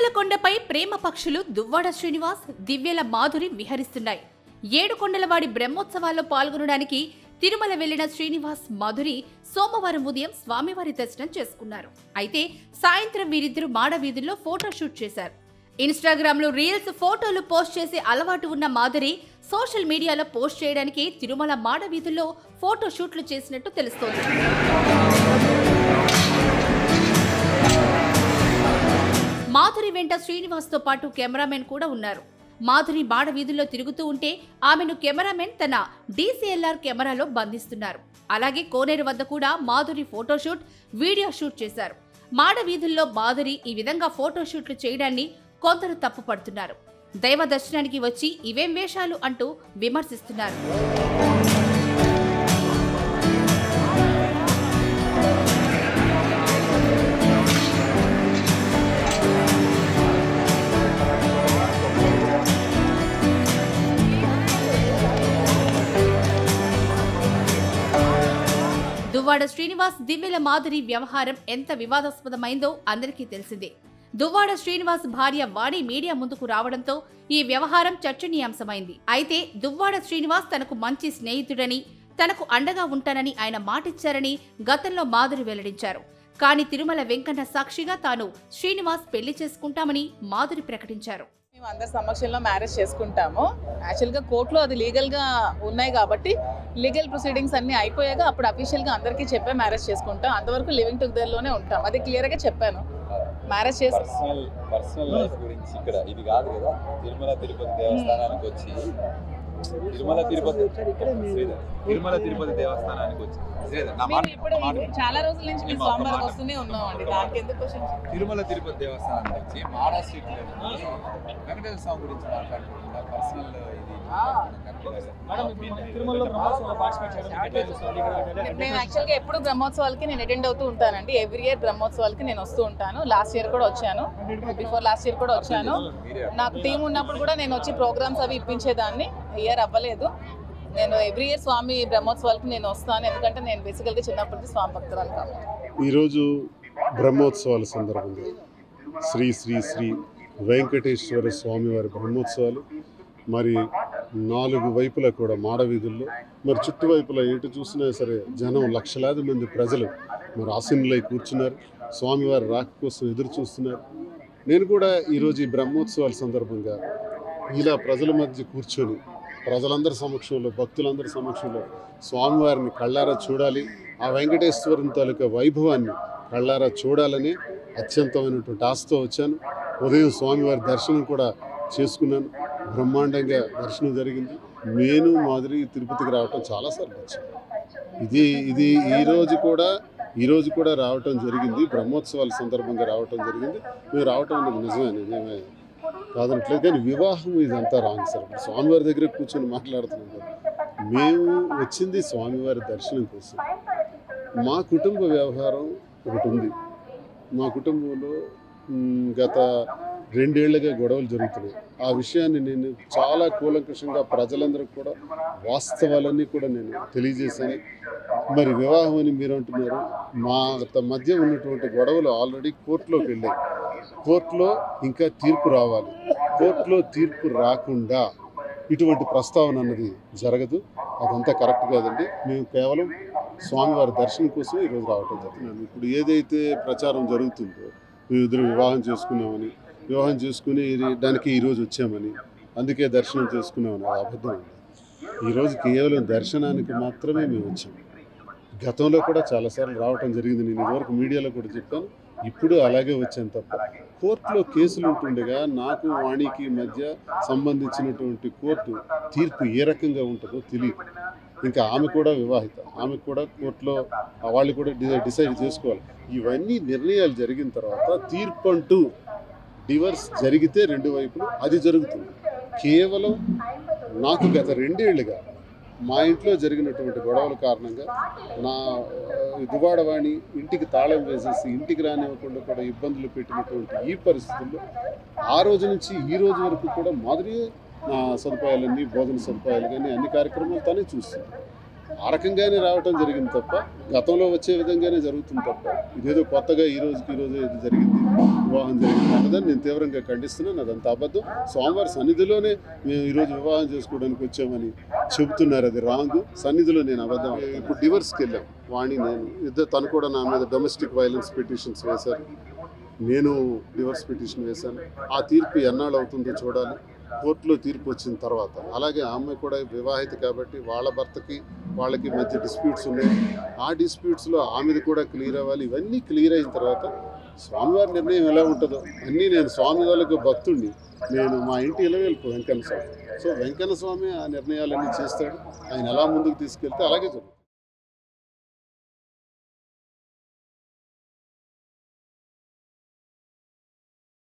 తిరుమల కొండపై ప్రేమ పక్షులు దువ్వాడ శ్రీనివాస్, దివ్యల మాధురి విహరిస్తున్నాయి. 7 కొండలవాడి బ్రహ్మోత్సవాల్లో పాల్గొనడానికి తిరుమల వెళ్లిన శ్రీనివాస్, మాధురి సోమవారం ఉదయం స్వామివారి దర్శనం చేసుకున్నారు. అయితే సాయంత్రం వీరిద్దరూ మాడ వీధుల్లో ఫోటోషూట్ చేశారు. ఇన్‌స్టాగ్రామ్ లో రీల్స్, ఫోటోలు పోస్ట్ చేసే అలవాటు ఉన్న మాధురి సోషల్ మీడియాలో పోస్ట్ చేయడానికి తిరుమల మాడ వీధుల్లో ఫోటోషూట్లు చేసినట్టు తెలుస్తోంది. మాధురి వెంట శ్రీనివాస్ తో పాటు కెమెరామెన్ కూడా ఉన్నారు. మాధురి మాడ వీధుల్లో తిరుగుతూ ఉంటే ఆమెను కెమెరామెన్ తన DCLR కెమెరాలో బంధిస్తున్నారు. అలాగే కోనేరు వద్ద కూడా మాధురి ఫోటోషూట్, వీడియో షూట్ చేశారు. మాడ వీధుల్లో మాధురి ఈ విధంగా ఫోటోషూట్లు చేయడాన్ని కొందరు తప్పుపడుతున్నారు. దైవ దర్శనానికి వచ్చి ఇవేం వేషాలు అంటూ విమర్శిస్తున్నారు. దువ్వాడ శ్రీనివాస్, దివ్యల మాధురి వ్యవహారం ఎంత వివాదాస్పదమైందో అందరికీ తెలిసిందే. దువ్వాడ శ్రీనివాస్ భార్య వాణి మీడియా ముందుకు రావడంతో ఈ వ్యవహారం చర్చనీయాంశమైంది. అయితే దువ్వాడ శ్రీనివాస్ తనకు మంచి స్నేహితుడని, తనకు అండగా ఉంటానని ఆయన మాటిచ్చారని గతంలో మాధురి వెల్లడించారు. కానీ తిరుమల వెంకన్న సాక్షిగా తాను శ్రీనివాస్ పెళ్లి చేసుకుంటామని మాధురి ప్రకటించారు. మేము అందరి సమక్షంలో మ్యారేజ్ చేసుకుంటాము. యాక్చువల్గా కోర్టులో అది లీగల్గా ఉన్నాయి కాబట్టి లీగల్ ప్రొసీడింగ్స్ అన్నీ అయిపోయాక అప్పుడు అఫీషియల్గా అందరికీ చెప్పే మ్యారేజ్ చేసుకుంటాం. అంతవరకు లివింగ్ టుగెదర్లోనే ఉంటాం. అది క్లియర్గా చెప్పాను. మ్యారేజ్ చేసి పర్సనల్ లైఫ్ గురించి ఇక్కడ ఇది కాదు కదా. తిరుమల తిరుపతి దేవస్థానానికి వచ్చి తిరుమల తిరుపతి దేవస్థానానికి వచ్చి ఇప్పుడు చాలా రోజుల నుంచి మేము సోమవారం వస్తూనే ఉన్నామండి. దానికి ఎందుకు క్వశ్చన్? తిరుమల తిరుపతి దేవస్థానానికి వచ్చి మాడా స్ట్రీట్ వెంకటేశ్వర స్వామి గురించి మాట్లాడుకుంటున్నారు. పర్సనల్ నేను యాక్చువల్గా ఎప్పుడు బ్రహ్మోత్సవాలకి నేను అటెండ్ అవుతూ ఉంటానండి. ఎవ్రీ ఇయర్ బ్రహ్మోత్సవాలకి నేను వస్తూ ఉంటాను. లాస్ట్ ఇయర్ కూడా వచ్చాను, బిఫోర్ లాస్ట్ ఇయర్ కూడా వచ్చాను. నాకు టీం ఉన్నప్పుడు కూడా నేను వచ్చి ప్రోగ్రామ్స్ అవి ఇప్పించేదాన్ని. ఇయర్ అవ్వలేదు. నేను ఎవ్రీ ఇయర్ స్వామి బ్రహ్మోత్సవాలకి నేను వస్తాను. ఎందుకంటే నేను బేసికల్గా చిన్నప్పటి స్వామి భక్తురాలు కాబట్టి. ఈరోజు బ్రహ్మోత్సవాల సందర్భంగా శ్రీ శ్రీ శ్రీ వెంకటేశ్వర స్వామివారి బ్రహ్మోత్సవాలు మరి 4 వైపులా కూడా మాడవీధుల్లో మరి చుట్టువైపులా ఎటు చూసినా సరే జనం, లక్షలాది మంది ప్రజలు మరి ఆసీనులై కూర్చున్నారు. స్వామివారి రాక కోసం ఎదురు చూస్తున్నారు. నేను కూడా ఈరోజు ఈ బ్రహ్మోత్సవాల సందర్భంగా ఇలా ప్రజల మధ్య కూర్చొని ప్రజలందరి సమక్షంలో, భక్తులందరి సమక్షంలో స్వామివారిని కళ్ళారా చూడాలి, ఆ వెంకటేశ్వరుని తాలూకా వైభవాన్ని కళ్ళారా చూడాలని అత్యంతమైనటువంటి ఆశతో వచ్చాను. ఉదయం స్వామివారి దర్శనం కూడా చేసుకున్నాను. బ్రహ్మాండంగా దర్శనం జరిగింది. నేను మాధురి తిరుపతికి రావటం చాలాసార్లు వచ్చాను. ఇది ఈరోజు కూడా రావటం జరిగింది. బ్రహ్మోత్సవాల సందర్భంగా రావటం జరిగింది. మేము రావటం అనేది నిజమే, మేమే కాదనట్లేదు. కానీ వివాహం ఇదంతా రాంగ్ సార్. స్వామివారి దగ్గర కూర్చొని మాట్లాడుతున్నాం కదా. మేము వచ్చింది స్వామివారి దర్శనం కోసం. మా కుటుంబ వ్యవహారం ఒకటి ఉంది. మా కుటుంబంలో గత 2 ఏళ్లుగా గొడవలు జరుగుతున్నాయి. ఆ విషయాన్ని నేను చాలా కూలంకషంగా ప్రజలందరికీ కూడా వాస్తవాలన్నీ కూడా నేను తెలియజేశాను. మరి వివాహం అని మీరు అంటున్నారు. మా మధ్య ఉన్నటువంటి గొడవలు ఆల్రెడీ కోర్టులోకి వెళ్ళాయి. కోర్టులో ఇంకా తీర్పు రావాలి. కోర్టులో తీర్పు రాకుండా ఇటువంటి ప్రస్తావన అన్నది జరగదు. అదంతా కరెక్ట్ కాదండి. మేము కేవలం స్వామివారి దర్శనం కోసం ఈరోజు రావటం జరుగుతున్నాను. ఇప్పుడు ఏదైతే ప్రచారం జరుగుతుందో మేమిద్దరు వివాహం చేసుకున్నామని, వివాహం చేసుకుని దానికి ఈరోజు వచ్చామని, అందుకే దర్శనం చేసుకున్నామని, అది అబద్ధం అండి. ఈరోజు కేవలం దర్శనానికి మాత్రమే మేము వచ్చాము. గతంలో కూడా చాలాసార్లు రావటం జరిగింది. నేను ఇదివరకు మీడియాలో కూడా చెప్పాను. ఇప్పుడు అలాగే వచ్చాను తప్ప కోర్టులో కేసులు ఉంటుండగా నాకు వాణికి మధ్య సంబంధించినటువంటి కోర్టు తీర్పు ఏ రకంగా ఉంటుందో తెలియదు. ఇంకా ఆమె కూడా వివాహిత, ఆమె కూడా కోర్టులో వాళ్ళు కూడా డిసైడ్ చేసుకోవాలి. ఇవన్నీ నిర్ణయాలు జరిగిన తర్వాత తీర్పు అంటూ డివర్స్ జరిగితే 2 వైపులు అది జరుగుతుంది. కేవలం నాకు గత 2 ఏళ్లుగా మా ఇంట్లో జరిగినటువంటి గొడవల కారణంగా నా దువ్వాడవాణి ఇంటికి తాళం వేసేసి ఇంటికి రానివ్వకుండా కూడా ఇబ్బందులు పెట్టినటువంటి ఈ పరిస్థితుల్లో ఆ రోజు నుంచి ఈ రోజు వరకు కూడా మాధురి నా సదుపాయాలన్నీ, భోజన సదుపాయాలు కానీ అన్ని కార్యక్రమాలు తానే చూస్తుంది. ఆ రకంగానే రావటం జరిగింది తప్ప గతంలో వచ్చే విధంగానే జరుగుతుంది తప్ప ఇదేదో కొత్తగా ఈ రోజుకి ఈరోజు ఇది జరిగింది, వివాహం జరిగింది అన్నదని నేను తీవ్రంగా ఖండిస్తున్నాను. అదంతా అబద్ధం. స్వామివారి సన్నిధిలోనే మేము ఈరోజు వివాహం చేసుకోవడానికి వచ్చామని చెబుతున్నారు, అది రాంగ్. సన్నిధిలో నేను అబద్ధం. ఇప్పుడు డివర్స్కి వెళ్ళాం, వాణి నేను ఇద్దరు, తను కూడా నా మీద డొమెస్టిక్ వైలెన్స్ పిటిషన్స్ వేశారు, నేను డివర్స్ పిటిషన్ వేశాను. ఆ తీర్పు ఎన్నాళ్ళు అవుతుందో చూడాలి, కోర్టులో తీర్పు వచ్చిన తర్వాత. అలాగే ఆ అమ్మాయి కూడా వివాహిత కాబట్టి వాళ్ళ భర్తకి వాళ్ళకి మధ్య డిస్ప్యూట్స్ ఉన్నాయి, ఆ డిస్ప్యూట్స్లో ఆమెది కూడా క్లియర్ అవ్వాలి. ఇవన్నీ క్లియర్ అయిన తర్వాత స్వామివారి నిర్ణయం ఎలా ఉంటుందో అన్నీ, నేను స్వామి వాళ్ళకు భక్తుడిని, నేను మా ఇంటి ఇలవేల్పు వెంకన్న స్వామి. సో వెంకన్న స్వామి ఆ నిర్ణయాలన్నీ చేస్తాడు, ఆయన ఎలా ముందుకు తీసుకెళ్తే అలాగే జరుగుతుంది.